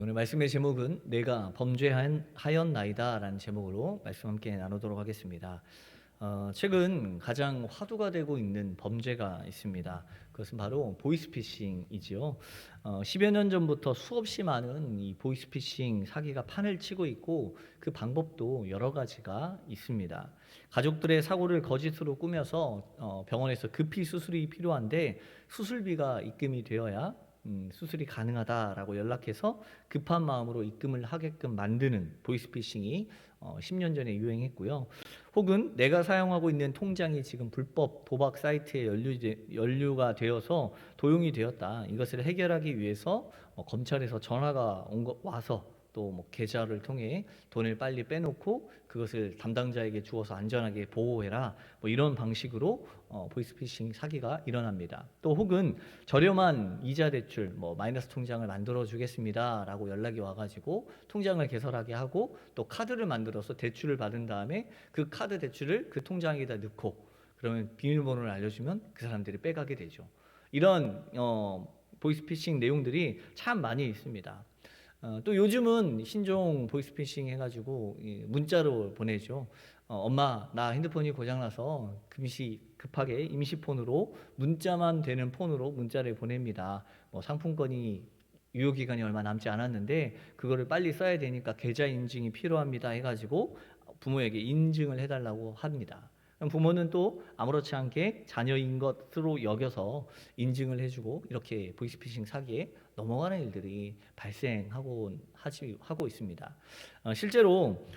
오늘 말씀의 제목은 내가 범죄하였나이다 라는 제목으로 말씀 함께 나누도록 하겠습니다. 최근 가장 화두가 되고 있는 범죄가 있습니다. 그것은 바로 보이스피싱이지요. 10여 년 전부터 수없이 많은 이 보이스피싱 사기가 판을 치고 있고 그 방법도 여러 가지가 있습니다. 가족들의 사고를 거짓으로 꾸며서 병원에서 급히 수술이 필요한데 수술비가 입금이 되어야 수술이 가능하다라고 연락해서 급한 마음으로 입금을 하게끔 만드는 보이스피싱이 10년 전에 유행했고요. 혹은 내가 사용하고 있는 통장이 지금 불법 도박 사이트에 연루가 되어서 도용이 되었다. 이것을 해결하기 위해서 검찰에서 전화가 와서 또 뭐 계좌를 통해 돈을 빨리 빼놓고 그것을 담당자에게 주어서 안전하게 보호해라, 뭐 이런 방식으로 보이스피싱 사기가 일어납니다. 또 혹은 저렴한 이자 대출, 뭐 마이너스 통장을 만들어 주겠습니다라고 연락이 와가지고 통장을 개설하게 하고 또 카드를 만들어서 대출을 받은 다음에 그 카드 대출을 그 통장에다 넣고 그러면 비밀번호를 알려주면 그 사람들이 빼가게 되죠. 이런 보이스피싱 내용들이 참 많이 있습니다. 또 요즘은 신종 보이스피싱 해가지고 문자로 보내죠. 엄마, 나 핸드폰이 고장나서 급하게 임시폰으로 문자만 되는 폰으로 문자를 보냅니다. 뭐 상품권이 유효기간이 얼마 남지 않았는데 그거를 빨리 써야 되니까 계좌 인증이 필요합니다 해가지고 부모에게 인증을 해달라고 합니다. 그럼 부모는 또 아무렇지 않게 자녀인 것으로 여겨서 인증을 해주고 이렇게 보이스피싱 사기에 넘어가는 일들이 발생하고 있습니다. 실제로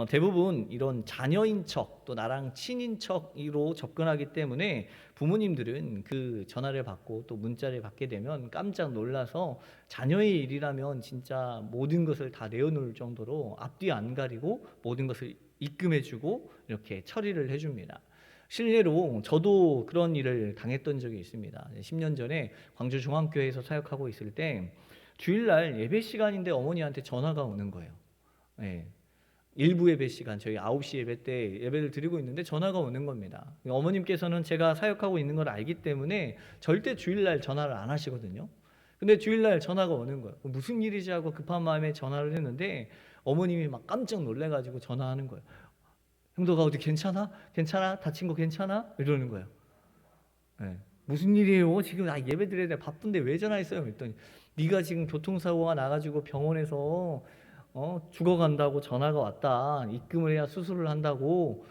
대부분 이런 자녀인 척 또 나랑 친인 척으로 접근하기 때문에 부모님들은 그 전화를 받고 또 문자를 받게 되면 깜짝 놀라서 자녀의 일이라면 진짜 모든 것을 다 내어놓을 정도로 앞뒤 안 가리고 모든 것을 입금해주고 이렇게 처리를 해줍니다. 실례로 저도 그런 일을 당했던 적이 있습니다. 10년 전에 광주 중앙교회에서 사역하고 있을 때 주일날 예배 시간인데 어머니한테 전화가 오는 거예요. 네. 일부 예배 시간, 저희 9시 예배 때 예배를 드리고 있는데 전화가 오는 겁니다. 어머님께서는 제가 사역하고 있는 걸 알기 때문에 절대 주일날 전화를 안 하시거든요. 근데 주일날 전화가 오는 거예요. 무슨 일이지 하고 급한 마음에 전화를 했는데 어머님이 막 깜짝 놀래가지고 전화하는 거예요. 형도가 어디 괜찮아? 괜찮아? 다친 거 괜찮아? 이러는 거예요. 네. 무슨 일이에요? 지금 나 예배 드려야 돼. 바쁜데 왜 전화했어요? 그랬더니 네가 지금 교통사고가 나가지고 병원에서 죽어간다고 전화가 왔다. 입금을 해야 수술을 한다고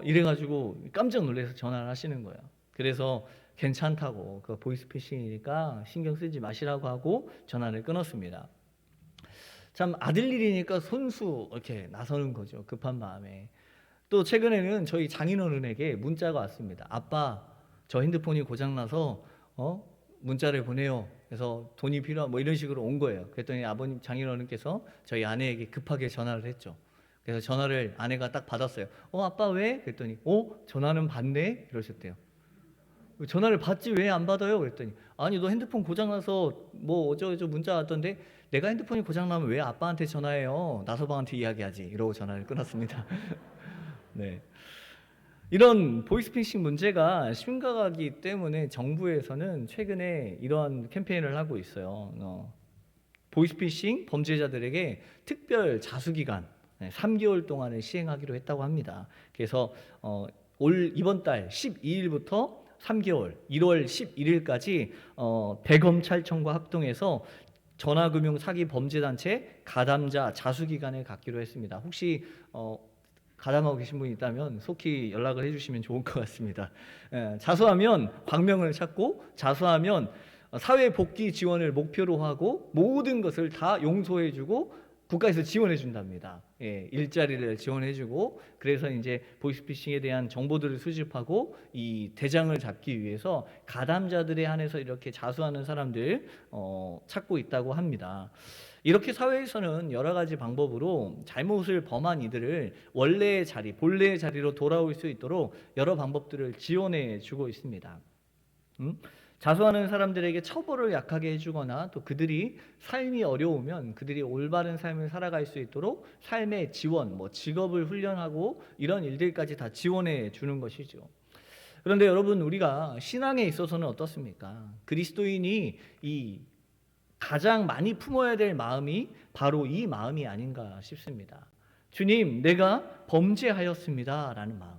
이래가지고 깜짝 놀라서 전화를 하시는 거예요. 그래서 괜찮다고 그 보이스피싱이니까 신경 쓰지 마시라고 하고 전화를 끊었습니다. 참 아들 일이니까 손수 이렇게 나서는 거죠. 급한 마음에. 또 최근에는 저희 장인어른에게 문자가 왔습니다. 아빠, 저 핸드폰이 고장나서 문자를 보내요. 그래서 돈이 뭐 이런 식으로 온 거예요. 그랬더니 아버님 장인어른께서 저희 아내에게 급하게 전화를 했죠. 그래서 전화를 아내가 딱 받았어요. 아빠 왜? 그랬더니 전화는 받네? 이러셨대요. 전화를 받지 왜 안 받아요? 그랬더니 아니 너 핸드폰 고장나서 뭐 어쩌고저쩌고 문자 왔던데 내가 핸드폰이 고장나면 왜 아빠한테 전화해요? 나서방한테 이야기하지. 이러고 전화를 끊었습니다. 네. 이런 보이스피싱 문제가 심각하기 때문에 정부에서는 최근에 이러한 캠페인을 하고 있어요. 보이스피싱 범죄자들에게 특별 자수기간 3개월 동안을 시행하기로 했다고 합니다. 그래서 이번 달 12일부터 3개월 1월 11일까지 대검찰청과 합동해서 전화금융 사기 범죄단체 가담자 자수기간을 갖기로 했습니다. 혹시 가담하고 계신 분이 있다면 속히 연락을 해주시면 좋을 것 같습니다. 자수하면 광명을 찾고 자수하면 사회복귀 지원을 목표로 하고 모든 것을 다 용서해주고 국가에서 지원해준답니다. 일자리를 지원해주고 그래서 이제 보이스피싱에 대한 정보들을 수집하고 이 대장을 잡기 위해서 가담자들에 한해서 이렇게 자수하는 사람들 찾고 있다고 합니다. 이렇게 사회에서는 여러 가지 방법으로 잘못을 범한 이들을 원래의 자리, 본래의 자리로 돌아올 수 있도록 여러 방법들을 지원해 주고 있습니다. 자수하는 사람들에게 처벌을 약하게 해주거나 또 그들이 삶이 어려우면 그들이 올바른 삶을 살아갈 수 있도록 삶의 지원, 뭐 직업을 훈련하고 이런 일들까지 다 지원해 주는 것이죠. 그런데 여러분, 우리가 신앙에 있어서는 어떻습니까? 그리스도인이 이 가장 많이 품어야 될 마음이 바로 이 마음이 아닌가 싶습니다. 주님, 내가 범죄하였습니다 라는 마음.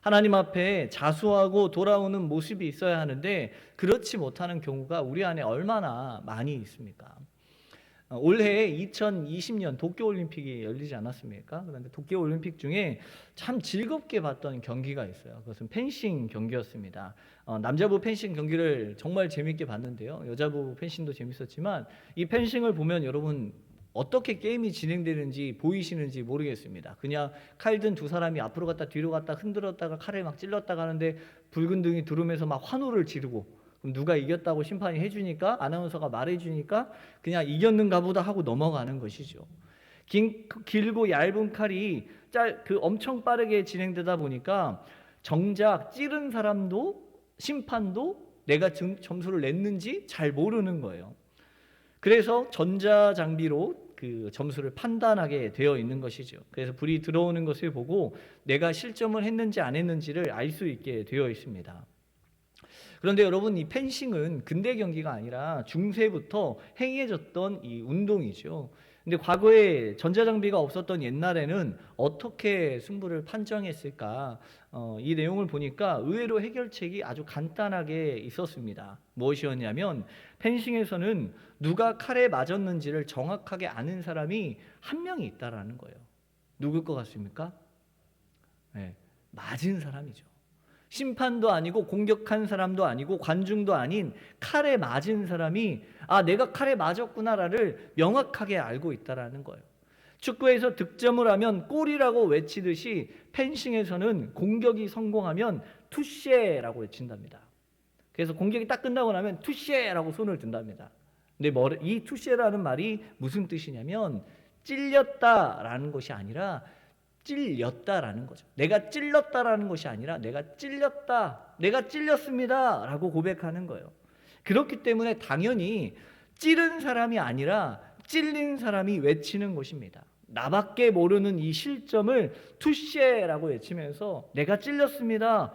하나님 앞에 자수하고 돌아오는 모습이 있어야 하는데 그렇지 못하는 경우가 우리 안에 얼마나 많이 있습니까? 올해 2020년 도쿄올림픽이 열리지 않았습니까? 그런데 도쿄올림픽 중에 참 즐겁게 봤던 경기가 있어요. 그것은 펜싱 경기였습니다. 남자부 펜싱 경기를 정말 재밌게 봤는데요. 여자부 펜싱도 재밌었지만 이 펜싱을 보면 여러분 어떻게 게임이 진행되는지 보이시는지 모르겠습니다. 그냥 칼 든 두 사람이 앞으로 갔다 뒤로 갔다 흔들었다가 칼을 막 찔렀다가 하는데 붉은 등이 두르면서 막 환호를 지르고, 그럼 누가 이겼다고 심판이 해주니까, 아나운서가 말해주니까 그냥 이겼는가 보다 하고 넘어가는 것이죠. 길고 얇은 칼이 엄청 빠르게 진행되다 보니까 정작 찌른 사람도 심판도 내가 점수를 냈는지 잘 모르는 거예요. 그래서 전자장비로 그 점수를 판단하게 되어 있는 것이죠. 그래서 불이 들어오는 것을 보고 내가 실점을 했는지 안 했는지를 알 수 있게 되어 있습니다. 그런데 여러분, 이 펜싱은 근대 경기가 아니라 중세부터 행해졌던 이 운동이죠. 근데 과거에 전자장비가 없었던 옛날에는 어떻게 승부를 판정했을까? 이 내용을 보니까 의외로 해결책이 아주 간단하게 있었습니다. 무엇이었냐면 펜싱에서는 누가 칼에 맞았는지를 정확하게 아는 사람이 한 명이 있다라는 거예요. 누굴 것 같습니까? 네, 맞은 사람이죠. 심판도 아니고 공격한 사람도 아니고 관중도 아닌 칼에 맞은 사람이 내가 칼에 맞았구나를 명확하게 알고 있다라는 거예요. 축구에서 득점을 하면 골이라고 외치듯이 펜싱에서는 공격이 성공하면 투쉐라고 외친답니다. 그래서 공격이 딱 끝나고 나면 투쉐라고 손을 든답니다. 근데 이 투쉐라는 말이 무슨 뜻이냐면 찔렸다라는 것이 아니라 찔렸다라는 거죠. 내가 찔렀다라는 것이 아니라 내가 찔렸습니다 라고 고백하는 거예요. 그렇기 때문에 당연히 찌른 사람이 아니라 찔린 사람이 외치는 것입니다. 나밖에 모르는 이 실점을 투쉐라고 외치면서 내가 찔렸습니다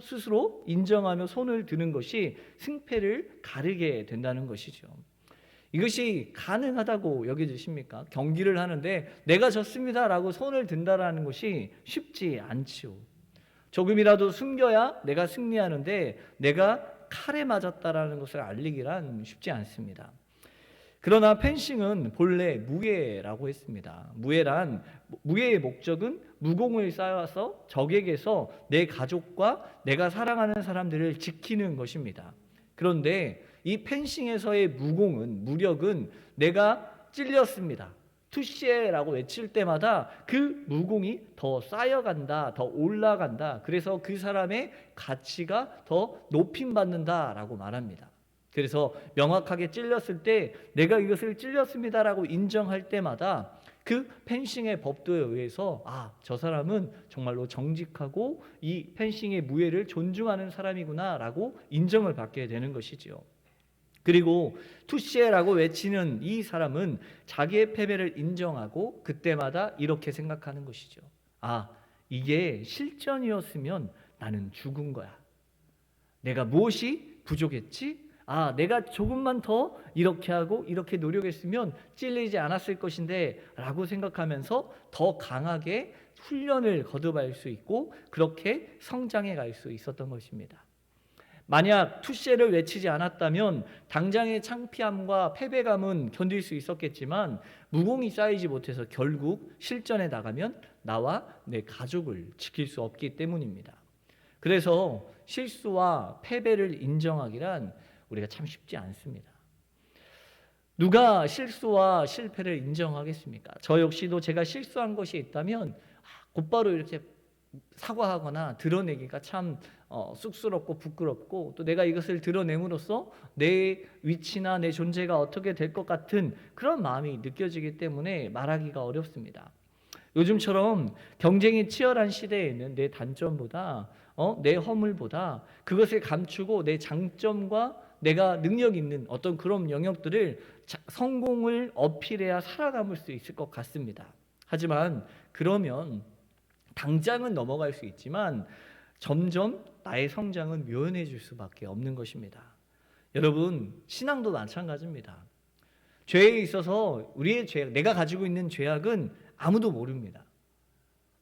스스로 인정하며 손을 드는 것이 승패를 가르게 된다는 것이죠. 이것이 가능하다고 여겨지십니까? 경기를 하는데 내가 졌습니다라고 손을 든다라는 것이 쉽지 않지요. 조금이라도 숨겨야 내가 승리하는데 내가 칼에 맞았다라는 것을 알리기란 쉽지 않습니다. 그러나 펜싱은 본래 무예라고 했습니다. 무예의 목적은 무공을 쌓아서 적에게서 내 가족과 내가 사랑하는 사람들을 지키는 것입니다. 그런데 이 펜싱에서의 무력은 내가 찔렸습니다, 투시에라고 외칠 때마다 그 무공이 더 쌓여간다, 더 올라간다. 그래서 그 사람의 가치가 더 높임받는다라고 말합니다. 그래서 명확하게 찔렸을 때 내가 이것을 찔렸습니다라고 인정할 때마다 그 펜싱의 법도에 의해서 저 사람은 정말로 정직하고 이 펜싱의 무예를 존중하는 사람이구나라고 인정을 받게 되는 것이지요. 그리고 투시에라고 외치는 이 사람은 자기의 패배를 인정하고 그때마다 이렇게 생각하는 것이죠. 이게 실전이었으면 나는 죽은 거야. 내가 무엇이 부족했지? 내가 조금만 더 이렇게 하고 이렇게 노력했으면 찔리지 않았을 것인데 라고 생각하면서 더 강하게 훈련을 거듭할 수 있고 그렇게 성장해 갈 수 있었던 것입니다. 만약 투시에를 외치지 않았다면 당장의 창피함과 패배감은 견딜 수 있었겠지만 무공이 쌓이지 못해서 결국 실전에 나가면 나와 내 가족을 지킬 수 없기 때문입니다. 그래서 실수와 패배를 인정하기란 우리가 참 쉽지 않습니다. 누가 실수와 실패를 인정하겠습니까? 저 역시도 제가 실수한 것이 있다면 곧바로 이렇게 사과하거나 드러내기가 참 쑥스럽고 부끄럽고, 또 내가 이것을 드러냄으로써 내 위치나 내 존재가 어떻게 될 것 같은 그런 마음이 느껴지기 때문에 말하기가 어렵습니다. 요즘처럼 경쟁이 치열한 시대에는 내 단점보다 내 허물보다 그것을 감추고 내 장점과 내가 능력 있는 어떤 그런 영역들을 성공을 어필해야 살아남을 수 있을 것 같습니다. 하지만 그러면 당장은 넘어갈 수 있지만 점점 나의 성장은 묘연해질 수밖에 없는 것입니다. 여러분, 신앙도 마찬가지입니다. 죄에 있어서 우리의 죄악, 내가 가지고 있는 죄악은 아무도 모릅니다.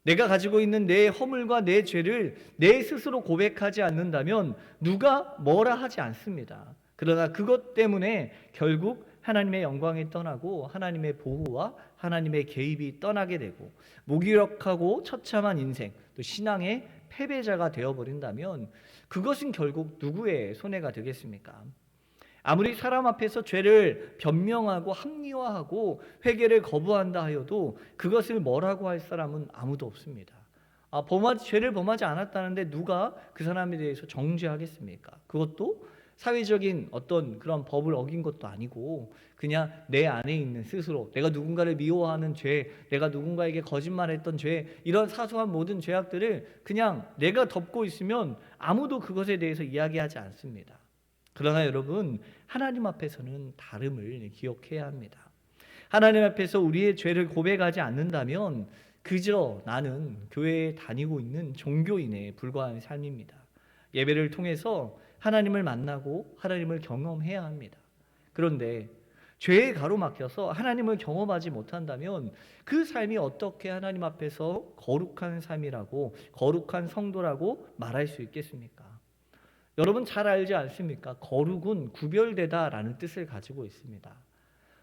내가 가지고 있는 내 허물과 내 죄를 내 스스로 고백하지 않는다면 누가 뭐라 하지 않습니다. 그러나 그것 때문에 결국 하나님의 영광이 떠나고 하나님의 보호와 하나님의 개입이 떠나게 되고 무기력하고 처참한 인생, 또 신앙의 패배자가 되어버린다면 그것은 결국 누구의 손해가 되겠습니까? 아무리 사람 앞에서 죄를 변명하고 합리화하고 회개를 거부한다 하여도 그것을 뭐라고 할 사람은 아무도 없습니다. 죄를 범하지 않았다는데 누가 그 사람에 대해서 정죄하겠습니까? 그것도 사회적인 어떤 그런 법을 어긴 것도 아니고 그냥 내 안에 있는 스스로 내가 누군가를 미워하는 죄, 내가 누군가에게 거짓말했던 죄, 이런 사소한 모든 죄악들을 그냥 내가 덮고 있으면 아무도 그것에 대해서 이야기하지 않습니다. 그러나 여러분, 하나님 앞에서는 다름을 기억해야 합니다. 하나님 앞에서 우리의 죄를 고백하지 않는다면 그저 나는 교회에 다니고 있는 종교인에 불과한 삶입니다. 예배를 통해서 하나님을 만나고 하나님을 경험해야 합니다. 그런데 죄에 가로막혀서 하나님을 경험하지 못한다면 그 삶이 어떻게 하나님 앞에서 거룩한 삶이라고, 거룩한 성도라고 말할 수 있겠습니까? 여러분 잘 알지 않습니까? 거룩은 구별되다라는 뜻을 가지고 있습니다.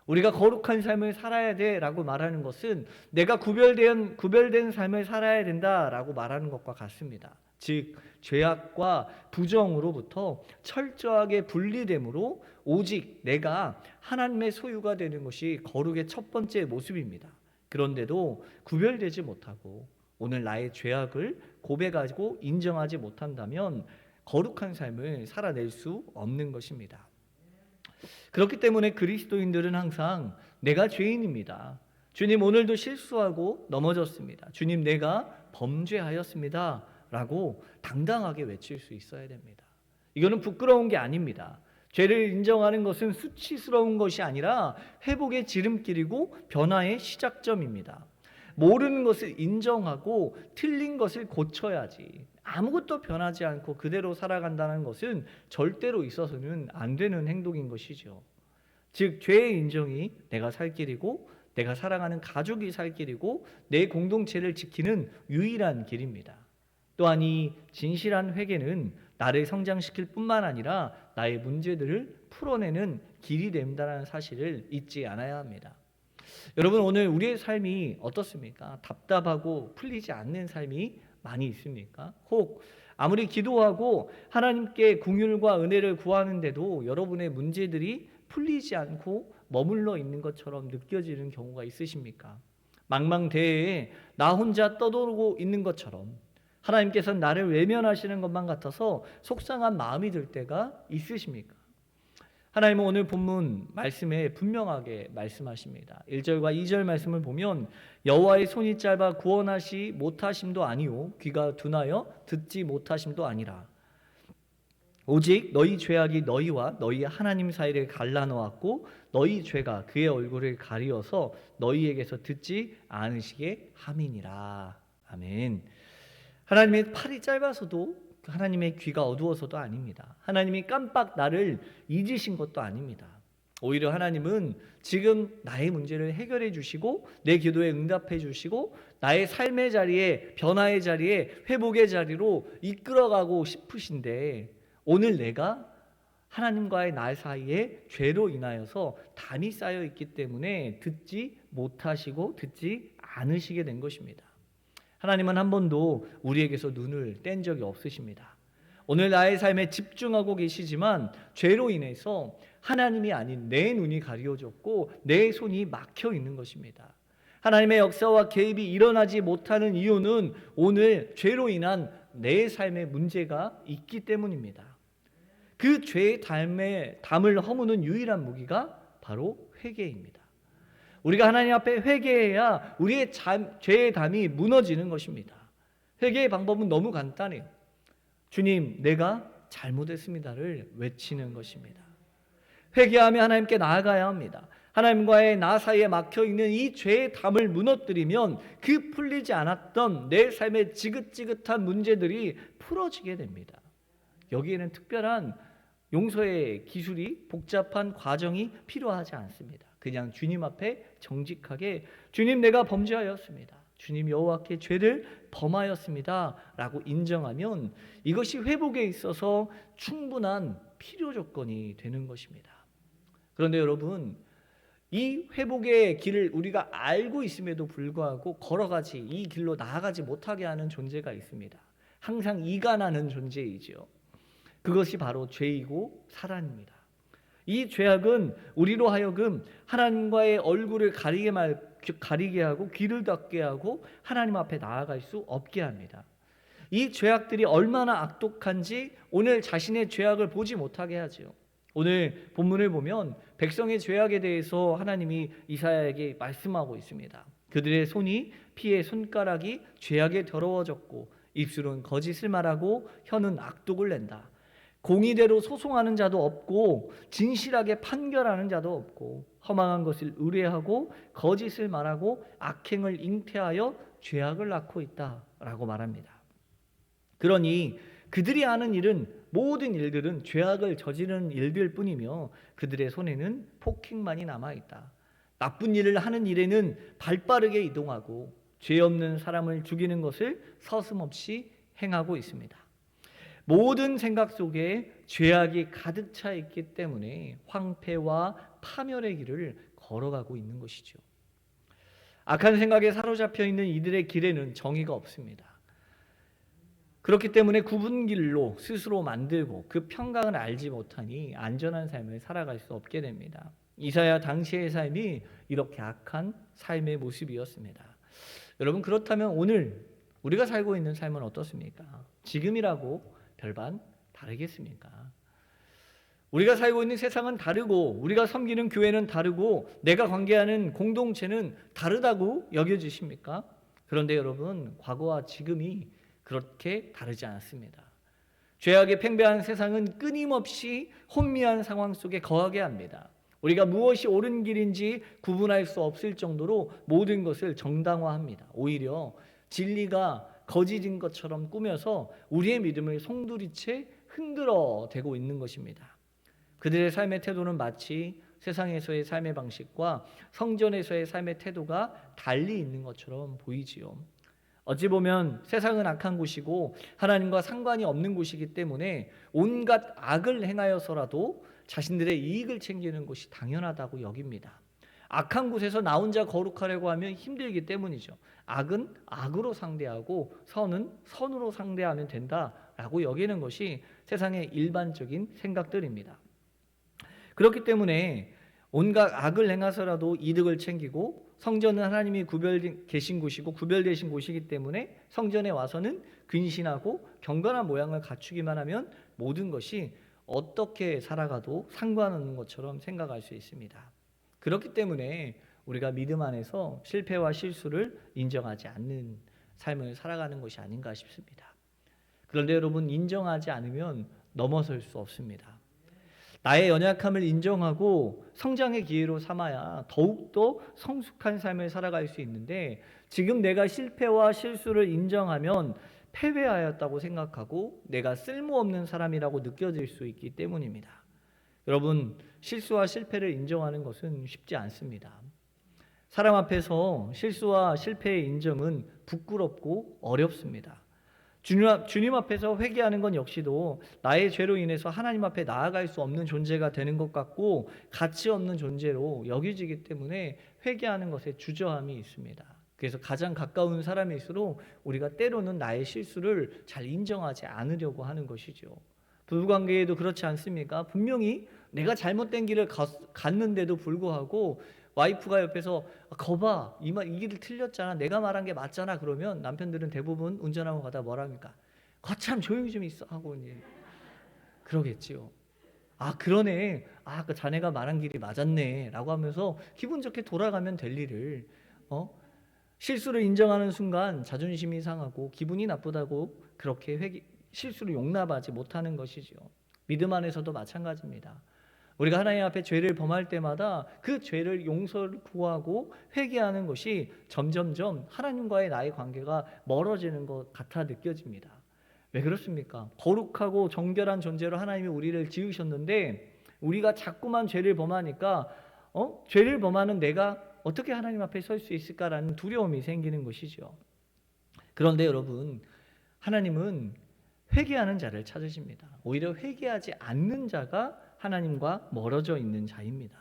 우리가 거룩한 삶을 살아야 돼라고 말하는 것은 내가 구별된 삶을 살아야 된다라고 말하는 것과 같습니다. 즉 죄악과 부정으로부터 철저하게 분리됨으로 오직 내가 하나님의 소유가 되는 것이 거룩의 첫 번째 모습입니다. 그런데도 구별되지 못하고 오늘 나의 죄악을 고백하고 인정하지 못한다면 거룩한 삶을 살아낼 수 없는 것입니다. 그렇기 때문에 그리스도인들은 항상 내가 죄인입니다. 주님 오늘도 실수하고 넘어졌습니다. 주님 내가 범죄하였습니다. 라고 당당하게 외칠 수 있어야 됩니다. 이거는 부끄러운 게 아닙니다. 죄를 인정하는 것은 수치스러운 것이 아니라 회복의 지름길이고 변화의 시작점입니다. 모르는 것을 인정하고 틀린 것을 고쳐야지 아무것도 변하지 않고 그대로 살아간다는 것은 절대로 있어서는 안 되는 행동인 것이죠. 즉 죄의 인정이 내가 살 길이고 내가 사랑하는 가족이 살 길이고 내 공동체를 지키는 유일한 길입니다. 또한 이 진실한 회개는 나를 성장시킬 뿐만 아니라 나의 문제들을 풀어내는 길이 된다는 사실을 잊지 않아야 합니다. 여러분 오늘 우리의 삶이 어떻습니까? 답답하고 풀리지 않는 삶이 많이 있습니까? 혹 아무리 기도하고 하나님께 긍휼과 은혜를 구하는데도 여러분의 문제들이 풀리지 않고 머물러 있는 것처럼 느껴지는 경우가 있으십니까? 망망대해에 나 혼자 떠돌고 있는 것처럼 하나님께서는 나를 외면하시는 것만 같아서 속상한 마음이 들 때가 있으십니까? 하나님은 오늘 본문 말씀에 분명하게 말씀하십니다. 1절과 2절 말씀을 보면 여호와의 손이 짧아 구원하시 못하심도 아니요 귀가 둔하여 듣지 못하심도 아니라 오직 너희 죄악이 너희와 너희 하나님 사이를 갈라놓았고 너희 죄가 그의 얼굴을 가리어서 너희에게서 듣지 않으시게 함이니라. 아멘. 하나님의 팔이 짧아서도 하나님의 귀가 어두워서도 아닙니다. 하나님이 깜빡 나를 잊으신 것도 아닙니다. 오히려 하나님은 지금 나의 문제를 해결해 주시고 내 기도에 응답해 주시고 나의 삶의 자리에 변화의 자리에 회복의 자리로 이끌어가고 싶으신데 오늘 내가 하나님과의 나 사이에 죄로 인하여서 담이 쌓여 있기 때문에 듣지 못하시고 듣지 않으시게 된 것입니다. 하나님은 한 번도 우리에게서 눈을 뗀 적이 없으십니다. 오늘 나의 삶에 집중하고 계시지만 죄로 인해서 하나님이 아닌 내 눈이 가려졌고 내 손이 막혀 있는 것입니다. 하나님의 역사와 개입이 일어나지 못하는 이유는 오늘 죄로 인한 내 삶의 문제가 있기 때문입니다. 그 죄의 담을 허무는 유일한 무기가 바로 회개입니다. 우리가 하나님 앞에 회개해야 우리의 죄의 담이 무너지는 것입니다. 회개의 방법은 너무 간단해요. 주님, 내가 잘못했습니다를 외치는 것입니다. 회개하며 하나님께 나아가야 합니다. 하나님과의 나 사이에 막혀있는 이 죄의 담을 무너뜨리면 그 풀리지 않았던 내 삶의 지긋지긋한 문제들이 풀어지게 됩니다. 여기에는 특별한 용서의 기술이 복잡한 과정이 필요하지 않습니다. 그냥 주님 앞에 정직하게 주님 내가 범죄하였습니다. 주님 여호와께 죄를 범하였습니다 라고 인정하면 이것이 회복에 있어서 충분한 필요 조건이 되는 것입니다. 그런데 여러분, 이 회복의 길을 우리가 알고 있음에도 불구하고 걸어가지 이 길로 나아가지 못하게 하는 존재가 있습니다. 항상 이간하는 존재이지요. 그것이 바로 죄이고 사단입니다. 이 죄악은 우리로 하여금 하나님과의 얼굴을 가리게 하고 귀를 닫게 하고 하나님 앞에 나아갈 수 없게 합니다. 이 죄악들이 얼마나 악독한지 오늘 자신의 죄악을 보지 못하게 하죠. 오늘 본문을 보면 백성의 죄악에 대해서 하나님이 이사야에게 말씀하고 있습니다. 그들의 손이 피의 손가락이 죄악에 더러워졌고 입술은 거짓을 말하고 혀는 악독을 낸다. 공의대로 소송하는 자도 없고 진실하게 판결하는 자도 없고 허망한 것을 의뢰하고 거짓을 말하고 악행을 잉태하여 죄악을 낳고 있다라고 말합니다. 그러니 그들이 하는 일은 모든 일들은 죄악을 저지르는 일들 뿐이며 그들의 손에는 폭행만이 남아있다. 나쁜 일을 하는 일에는 발빠르게 이동하고 죄 없는 사람을 죽이는 것을 서슴없이 행하고 있습니다. 모든 생각 속에 죄악이 가득 차 있기 때문에 황폐와 파멸의 길을 걸어가고 있는 것이죠. 악한 생각에 사로잡혀 있는 이들의 길에는 정의가 없습니다. 그렇기 때문에 굽은 길로 스스로 만들고 그 평강을 알지 못하니 안전한 삶을 살아갈 수 없게 됩니다. 이사야 당시의 삶이 이렇게 악한 삶의 모습이었습니다. 여러분, 그렇다면 오늘 우리가 살고 있는 삶은 어떻습니까? 지금이라고 별반 다르겠습니까? 우리가 살고 있는 세상은 다르고 우리가 섬기는 교회는 다르고 내가 관계하는 공동체는 다르다고 여겨지십니까? 그런데 여러분, 과거와 지금이 그렇게 다르지 않습니다. 죄악에 팽배한 세상은 끊임없이 혼미한 상황 속에 거하게 합니다. 우리가 무엇이 옳은 길인지 구분할 수 없을 정도로 모든 것을 정당화합니다. 오히려 진리가 거짓인 것처럼 꾸며서 우리의 믿음을 송두리째 흔들어 대고 있는 것입니다. 그들의 삶의 태도는 마치 세상에서의 삶의 방식과 성전에서의 삶의 태도가 달리 있는 것처럼 보이지요. 어찌 보면 세상은 악한 곳이고 하나님과 상관이 없는 곳이기 때문에 온갖 악을 행하여서라도 자신들의 이익을 챙기는 것이 당연하다고 여깁니다. 악한 곳에서 나 혼자 거룩하려고 하면 힘들기 때문이죠. 악은 악으로 상대하고 선은 선으로 상대하면 된다라고 여기는 것이 세상의 일반적인 생각들입니다. 그렇기 때문에 온갖 악을 행하서라도 이득을 챙기고 성전은 하나님이 계신 곳이고 구별되신 곳이기 때문에 성전에 와서는 근신하고 경건한 모양을 갖추기만 하면 모든 것이 어떻게 살아가도 상관없는 것처럼 생각할 수 있습니다. 그렇기 때문에 우리가 믿음 안에서 실패와 실수를 인정하지 않는 삶을 살아가는 것이 아닌가 싶습니다. 그런데 여러분, 인정하지 않으면 넘어설 수 없습니다. 나의 연약함을 인정하고 성장의 기회로 삼아야 더욱더 성숙한 삶을 살아갈 수 있는데 지금 내가 실패와 실수를 인정하면 패배하였다고 생각하고 내가 쓸모없는 사람이라고 느껴질 수 있기 때문입니다. 여러분, 실수와 실패를 인정하는 것은 쉽지 않습니다. 사람 앞에서 실수와 실패의 인정은 부끄럽고 어렵습니다. 주님 앞에서 회개하는 건 역시도 나의 죄로 인해서 하나님 앞에 나아갈 수 없는 존재가 되는 것 같고 가치 없는 존재로 여겨지기 때문에 회개하는 것에 주저함이 있습니다. 그래서 가장 가까운 사람일수록 우리가 때로는 나의 실수를 잘 인정하지 않으려고 하는 것이죠. 부부관계에도 그렇지 않습니까? 분명히 내가 잘못된 길을 갔는데도 불구하고 와이프가 옆에서 거봐, 이 길을 틀렸잖아, 내가 말한 게 맞잖아, 그러면 남편들은 대부분 운전하고 가다 뭐라 합니까? 거참 조용히 좀 있어 하고 이제 그러겠지요. 아, 그러네, 그 자네가 말한 길이 맞았네 라고 하면서 기분 좋게 돌아가면 될 일을 실수를 인정하는 순간 자존심이 상하고 기분이 나쁘다고 그렇게 실수를 용납하지 못하는 것이죠. 믿음 안에서도 마찬가지입니다. 우리가 하나님 앞에 죄를 범할 때마다 그 죄를 용서를 구하고 회개하는 것이 점점점 하나님과의 나의 관계가 멀어지는 것 같아 느껴집니다. 왜 그렇습니까? 거룩하고 정결한 존재로 하나님이 우리를 지으셨는데 우리가 자꾸만 죄를 범하니까 죄를 범하는 내가 어떻게 하나님 앞에 설 수 있을까라는 두려움이 생기는 것이죠. 그런데 여러분, 하나님은 회개하는 자를 찾으십니다. 오히려 회개하지 않는 자가 하나님과 멀어져 있는 자입니다.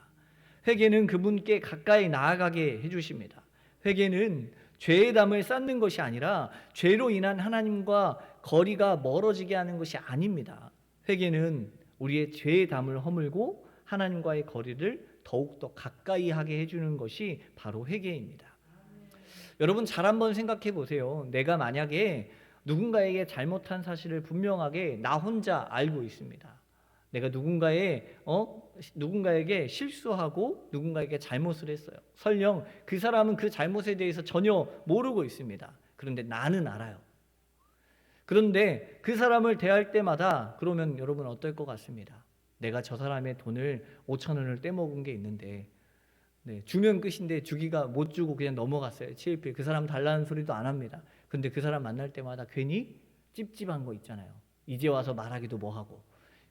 회개는 그분께 가까이 나아가게 해주십니다. 회개는 죄의 담을 쌓는 것이 아니라 죄로 인한 하나님과 거리가 멀어지게 하는 것이 아닙니다. 회개는 우리의 죄의 담을 허물고 하나님과의 거리를 더욱더 가까이 하게 해주는 것이 바로 회개입니다. 여러분, 잘 한번 생각해 보세요. 내가 만약에 누군가에게 잘못한 사실을 분명하게 나 혼자 알고 있습니다. 내가 누군가에게 실수하고 누군가에게 잘못을 했어요. 설령 그 사람은 그 잘못에 대해서 전혀 모르고 있습니다. 그런데 나는 알아요. 그런데 그 사람을 대할 때마다 그러면 여러분 어떨 것 같습니다. 내가 저 사람의 돈을 5천 원을 떼먹은 게 있는데 주면 끝인데 주기가 못 주고 그냥 넘어갔어요. 7필. 그 사람 달라는 소리도 안 합니다. 근데 그 사람 만날 때마다 괜히 찝찝한 거 있잖아요. 이제 와서 말하기도 뭐하고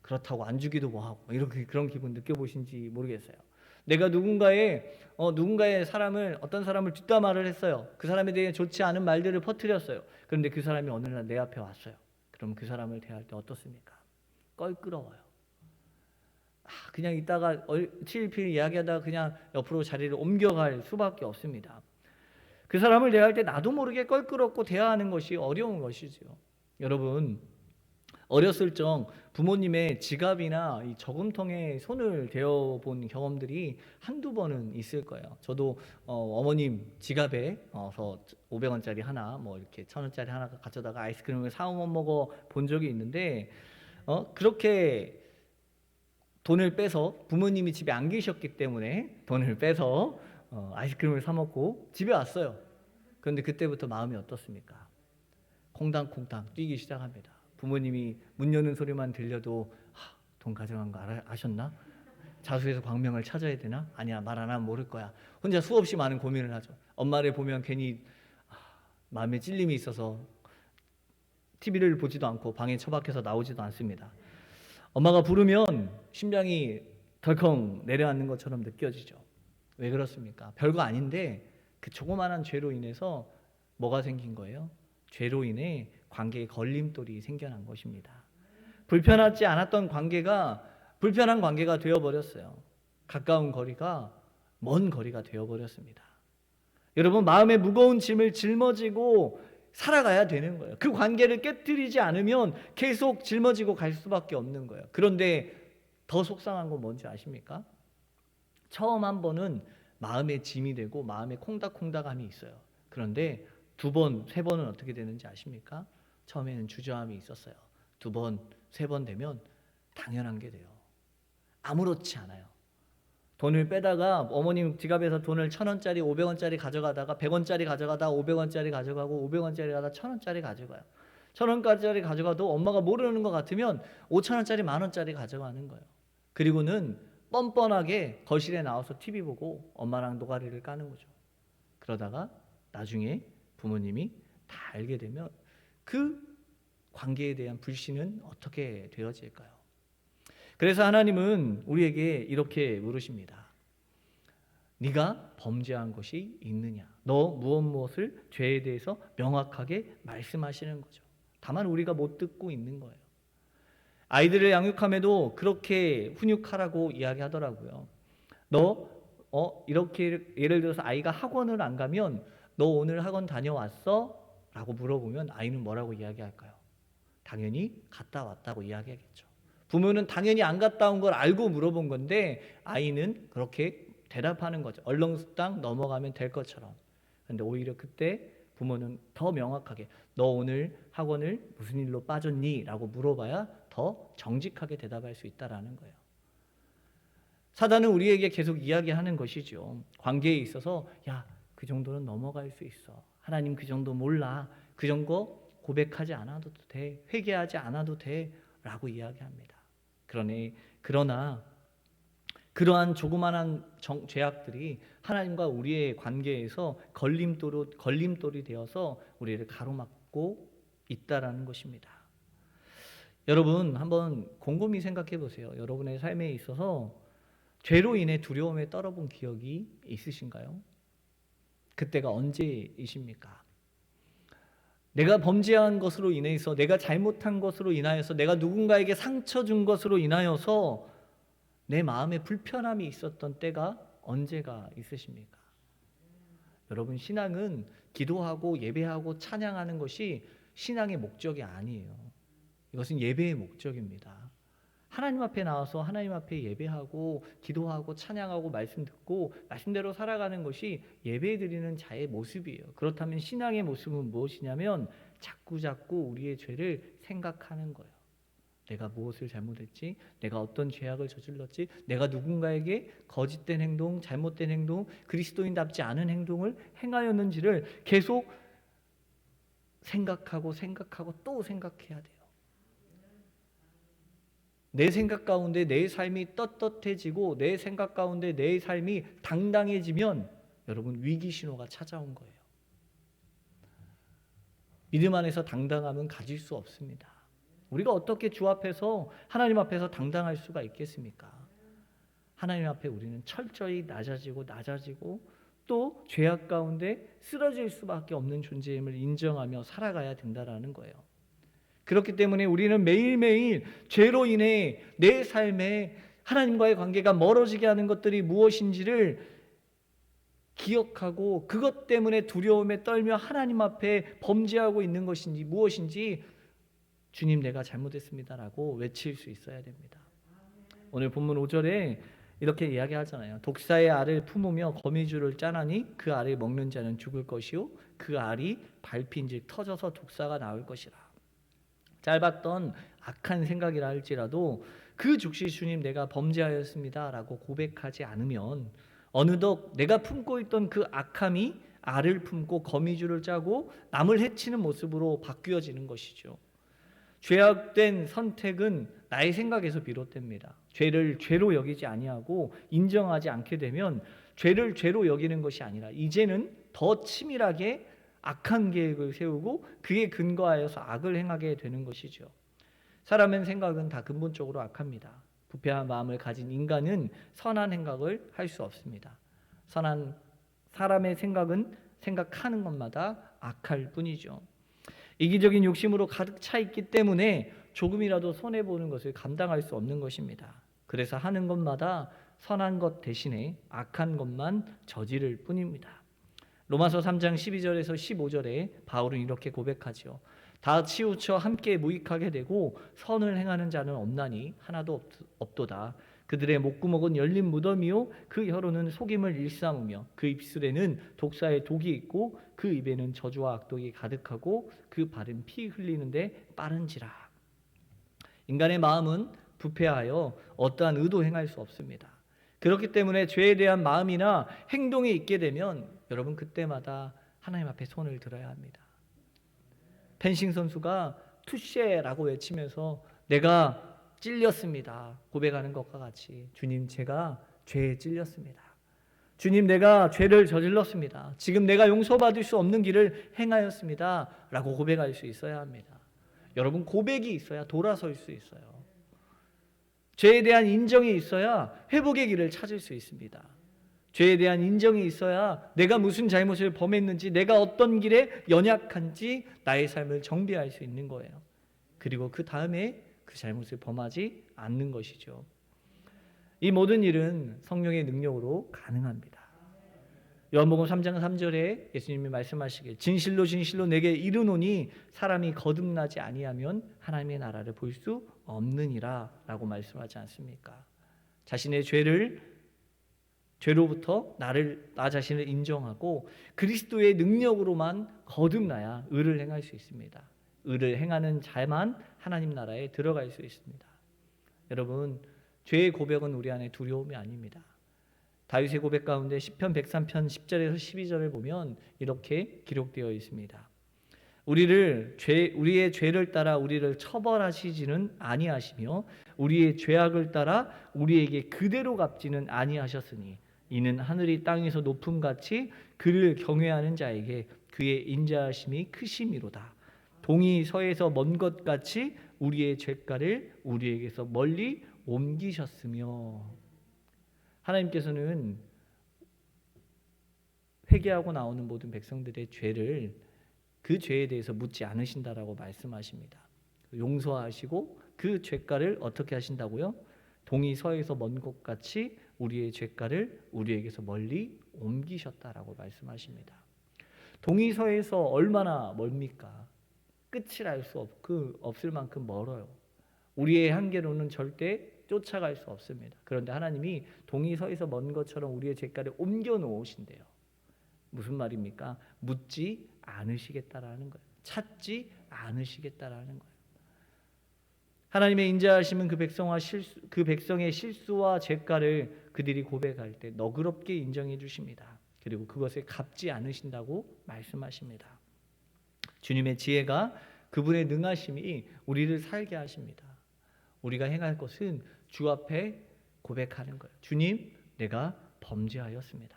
그렇다고 안 주기도 뭐하고 이렇게 그런 기분 느껴보신지 모르겠어요. 내가 누군가의 사람을 어떤 사람을 뒷담화를 했어요. 그 사람에 대해 좋지 않은 말들을 퍼뜨렸어요. 그런데 그 사람이 어느 날 내 앞에 왔어요. 그럼 그 사람을 대할 때 어떻습니까? 껄끄러워요. 그냥 이따가 7필 이야기하다가 그냥 옆으로 자리를 옮겨갈 수밖에 없습니다. 그 사람을 대할 때 나도 모르게 껄끄럽고 대화하는 것이 어려운 것이죠. 여러분, 어렸을 적 부모님의 지갑이나 이 저금통에 손을 대어본 경험들이 한두 번은 있을 거예요. 저도 어머님 지갑에 500원짜리 하나 뭐 이렇게 1000원짜리 하나 가져다가 아이스크림을 사 먹어 본 적이 있는데 그렇게 돈을 빼서 부모님이 집에 안 계셨기 때문에 돈을 빼서 아이스크림을 사 먹고 집에 왔어요. 그런데 그때부터 마음이 어떻습니까? 콩당콩당 뛰기 시작합니다. 부모님이 문 여는 소리만 들려도 돈 가져간 거 아셨나? 자수해서 광명을 찾아야 되나? 아니야, 말 안 하면 모를 거야. 혼자 수없이 많은 고민을 하죠. 엄마를 보면 괜히 마음에 찔림이 있어서 TV를 보지도 않고 방에 처박혀서 나오지도 않습니다. 엄마가 부르면 심장이 덜컹 내려앉는 것처럼 느껴지죠. 왜 그렇습니까? 별거 아닌데 그 조그마한 죄로 인해서 뭐가 생긴 거예요? 죄로 인해 관계에 걸림돌이 생겨난 것입니다. 불편하지 않았던 관계가 불편한 관계가 되어버렸어요. 가까운 거리가 먼 거리가 되어버렸습니다. 여러분, 마음에 무거운 짐을 짊어지고 살아가야 되는 거예요. 그 관계를 깨뜨리지 않으면 계속 짊어지고 갈 수밖에 없는 거예요. 그런데 더 속상한 건 뭔지 아십니까? 처음 한 번은 마음의 짐이 되고 마음에 콩닥콩닥함이 있어요. 그런데 두 번, 세 번은 어떻게 되는지 아십니까? 처음에는 주저함이 있었어요. 두 번, 세 번 되면 당연한 게 돼요. 아무렇지 않아요. 돈을 빼다가 어머님 지갑에서 돈을 1000원짜리, 500원짜리 가져가다가 100원짜리 가져가다가 500원짜리 가져가고 500원짜리 가다가 1000원짜리 가져가요. 1000원짜리 가져가도 엄마가 모르는 것 같으면 5000원짜리, 만원짜리 가져가는 거예요. 그리고는 뻔뻔하게 거실에 나와서 TV 보고 엄마랑 노가리를 까는 거죠. 그러다가 나중에 부모님이 다 알게 되면 그 관계에 대한 불신은 어떻게 되어질까요? 그래서 하나님은 우리에게 이렇게 물으십니다. 네가 범죄한 것이 있느냐? 너 무엇을 죄에 대해서 명확하게 말씀하시는 거죠. 다만 우리가 못 듣고 있는 거예요. 아이들을 양육함에도 그렇게 훈육하라고 이야기하더라고요. 너 이렇게 예를 들어서 아이가 학원을 안 가면 너 오늘 학원 다녀왔어? 라고 물어보면 아이는 뭐라고 이야기할까요? 당연히 갔다 왔다고 이야기하겠죠. 부모는 당연히 안 갔다 온 걸 알고 물어본 건데 아이는 그렇게 대답하는 거죠. 얼렁뚱땅 넘어가면 될 것처럼. 그런데 오히려 그때 부모는 더 명확하게 너 오늘 학원을 무슨 일로 빠졌니? 라고 물어봐야 더 정직하게 대답할 수 있다라는 거예요. 사단은 우리에게 계속 이야기하는 것이죠. 관계에 있어서 야, 그 정도는 넘어갈 수 있어. 하나님 그 정도 몰라. 그 정도 고백하지 않아도 돼. 회개하지 않아도 돼. 라고 이야기합니다. 그러나 그러한 조그마한 죄악들이 하나님과 우리의 관계에서 걸림돌이 되어서 우리를 가로막고 있다라는 것입니다. 여러분 한번 곰곰이 생각해 보세요. 여러분의 삶에 있어서 죄로 인해 두려움에 떨어본 기억이 있으신가요? 그때가 언제이십니까? 내가 범죄한 것으로 인해서, 내가 잘못한 것으로 인하여서, 내가 누군가에게 상처 준 것으로 인하여서 내 마음에 불편함이 있었던 때가 언제가 있으십니까? 여러분, 신앙은 기도하고 예배하고 찬양하는 것이 신앙의 목적이 아니에요. 이것은 예배의 목적입니다. 하나님 앞에 나와서 하나님 앞에 예배하고 기도하고 찬양하고 말씀 듣고 말씀대로 살아가는 것이 예배드리는 자의 모습이에요. 그렇다면 신앙의 모습은 무엇이냐면 자꾸자꾸 우리의 죄를 생각하는 거예요. 내가 무엇을 잘못했지? 내가 어떤 죄악을 저질렀지? 내가 누군가에게 거짓된 행동, 잘못된 행동, 그리스도인답지 않은 행동을 행하였는지를 계속 생각하고 또 생각해야 돼요. 내 생각 가운데 내 삶이 떳떳해지고 내 생각 가운데 내 삶이 당당해지면 여러분, 위기 신호가 찾아온 거예요. 믿음 안에서 당당함은 가질 수 없습니다. 우리가 어떻게 주 앞에서 하나님 앞에서 당당할 수가 있겠습니까? 하나님 앞에 우리는 철저히 낮아지고 또 죄악 가운데 쓰러질 수밖에 없는 존재임을 인정하며 살아가야 된다라는 거예요. 그렇기 때문에 우리는 매일매일 죄로 인해 내 삶에 하나님과의 관계가 멀어지게 하는 것들이 무엇인지를 기억하고 그것 때문에 두려움에 떨며 하나님 앞에 범죄하고 있는 것인지 무엇인지 주님, 내가 잘못했습니다라고 외칠 수 있어야 됩니다. 오늘 본문 5절에 이렇게 이야기하잖아요. 독사의 알을 품으며 거미줄을 짜나니 그 알을 먹는 자는 죽을 것이요 그 알이 밟힌즉 터져서 독사가 나올 것이라. 짧았던 악한 생각이라 할지라도 그 즉시 주님, 내가 범죄하였습니다 라고 고백하지 않으면 어느덧 내가 품고 있던 그 악함이 알을 품고 거미줄을 짜고 남을 해치는 모습으로 바뀌어지는 것이죠. 죄악된 선택은 나의 생각에서 비롯됩니다. 죄를 죄로 여기지 아니하고 인정하지 않게 되면 죄를 죄로 여기는 것이 아니라 이제는 더 치밀하게 악한 계획을 세우고 그에 근거하여서 악을 행하게 되는 것이죠. 사람의 생각은 다 근본적으로 악합니다. 부패한 마음을 가진 인간은 선한 생각을 할 수 없습니다. 사람의 생각은 생각하는 것마다 악할 뿐이죠. 이기적인 욕심으로 가득 차 있기 때문에 조금이라도 손해보는 것을 감당할 수 없는 것입니다. 그래서 하는 것마다 선한 것 대신에 악한 것만 저지를 뿐입니다. 로마서 3장 12절에서 15절에 바울은 이렇게 고백하죠. 다 치우쳐 함께 무익하게 되고 선을 행하는 자는 없나니 하나도 없도다. 그들의 목구멍은 열린 무덤이요 그 혀로는 속임을 일삼으며 그 입술에는 독사의 독이 있고 그 입에는 저주와 악독이 가득하고 그 발은 피 흘리는데 빠른지라. 인간의 마음은 부패하여 어떠한 의도 행할 수 없습니다. 그렇기 때문에 죄에 대한 마음이나 행동이 있게 되면 여러분, 그때마다 하나님 앞에 손을 들어야 합니다. 펜싱 선수가 투쉐라고 외치면서 내가 찔렸습니다 고백하는 것과 같이, 주님, 제가 죄에 찔렸습니다. 주님, 내가 죄를 저질렀습니다. 지금 내가 용서받을 수 없는 길을 행하였습니다 라고 고백할 수 있어야 합니다. 여러분, 고백이 있어야 돌아설 수 있어요. 죄에 대한 인정이 있어야 회복의 길을 찾을 수 있습니다. 죄에 대한 인정이 있어야 내가 무슨 잘못을 범했는지, 내가 어떤 길에 연약한지 나의 삶을 정비할 수 있는 거예요. 그리고 그 다음에 그 잘못을 범하지 않는 것이죠. 이 모든 일은 성령의 능력으로 가능합니다. 요한복음 3장 3절에 예수님이 말씀하시길 진실로 진실로 내게 이르노니 사람이 거듭나지 아니하면 하나님의 나라를 볼 수 없느니라 라고 말씀하지 않습니까? 자신의 죄로부터 나 자신을 인정하고 그리스도의 능력으로만 거듭나야 의를 행할 수 있습니다. 의를 행하는 자만 하나님 나라에 들어갈 수 있습니다. 여러분, 죄의 고백은 우리 안에 두려움이 아닙니다. 다윗의 고백 가운데 시편 103편 10절에서 12절을 보면 이렇게 기록되어 있습니다. 우리의 죄를 따라 우리를 처벌하시지는 아니하시며 우리의 죄악을 따라 우리에게 그대로 갚지는 아니하셨으니 이는 하늘이 땅에서 높음같이 그를 경외하는 자에게 그의 인자하심이 크심이로다. 동이 서에서 먼 것 같이 우리의 죄가를 우리에게서 멀리 옮기셨으며. 하나님께서는 회개하고 나오는 모든 백성들의 죄를 그 죄에 대해서 묻지 않으신다라고 말씀하십니다. 용서하시고 그 죄가를 어떻게 하신다고요? 동이 서에서 먼 곳 같이 우리의 죄가를 우리에게서 멀리 옮기셨다라고 말씀하십니다. 동이 서에서 얼마나 멀습니까? 끝을 알 수 없을 만큼 멀어요. 우리의 한계로는 절대 쫓아갈 수 없습니다. 그런데 하나님이 동이 서에서 먼 것처럼 우리의 죄가를 옮겨 놓으신대요. 무슨 말입니까? 묻지 않으시겠다라는 거예요. 찾지 않으시겠다라는 거예요. 하나님의 인자하심은 그 백성의 실수와 죄가를 그들이 고백할 때 너그럽게 인정해 주십니다. 그리고 그것을 갚지 않으신다고 말씀하십니다. 주님의 지혜가 그분의 능하심이 우리를 살게 하십니다. 우리가 행할 것은 주 앞에 고백하는 거예요. 주님, 내가 범죄하였습니다.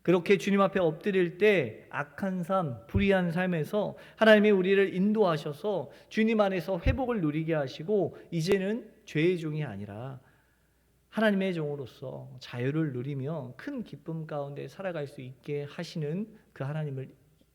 그렇게 주님 앞에 엎드릴 때 악한 삶, 불의한 삶에서 하나님이 우리를 인도하셔서 주님 안에서 회복을 누리게 하시고 이제는 죄의 종이 아니라 하나님의 종으로서 자유를 누리며 큰 기쁨 가운데 살아갈 수 있게 하시는 그 하나님을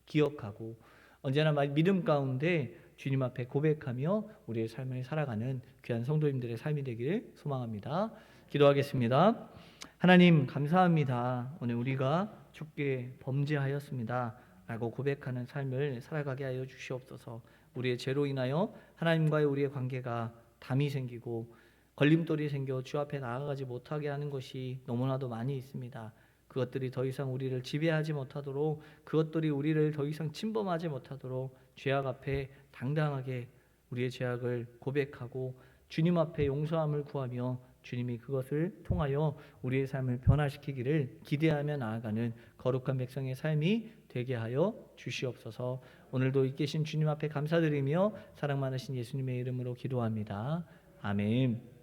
기억하고 언제나 믿음 가운데 주님 앞에 고백하며 우리의 삶을 살아가는 귀한 성도님들의 삶이 되기를 소망합니다. 기도하겠습니다. 하나님 감사합니다. 오늘 우리가 주께 범죄하였습니다 라고 고백하는 삶을 살아가게 하여 주시옵소서. 우리의 죄로 인하여 하나님과의 우리의 관계가 담이 생기고 걸림돌이 생겨 주 앞에 나아가지 못하게 하는 것이 너무나도 많이 있습니다. 그것들이 더 이상 우리를 지배하지 못하도록, 그것들이 우리를 더 이상 침범하지 못하도록 죄악 앞에 당당하게 우리의 죄악을 고백하고 주님 앞에 용서함을 구하며 주님이 그것을 통하여 우리의 삶을 변화시키기를 기대하며 나아가는 거룩한 백성의 삶이 되게 하여 주시옵소서. 오늘도 이 계신 주님 앞에 감사드리며 사랑 많으신 예수님의 이름으로 기도합니다. 아멘.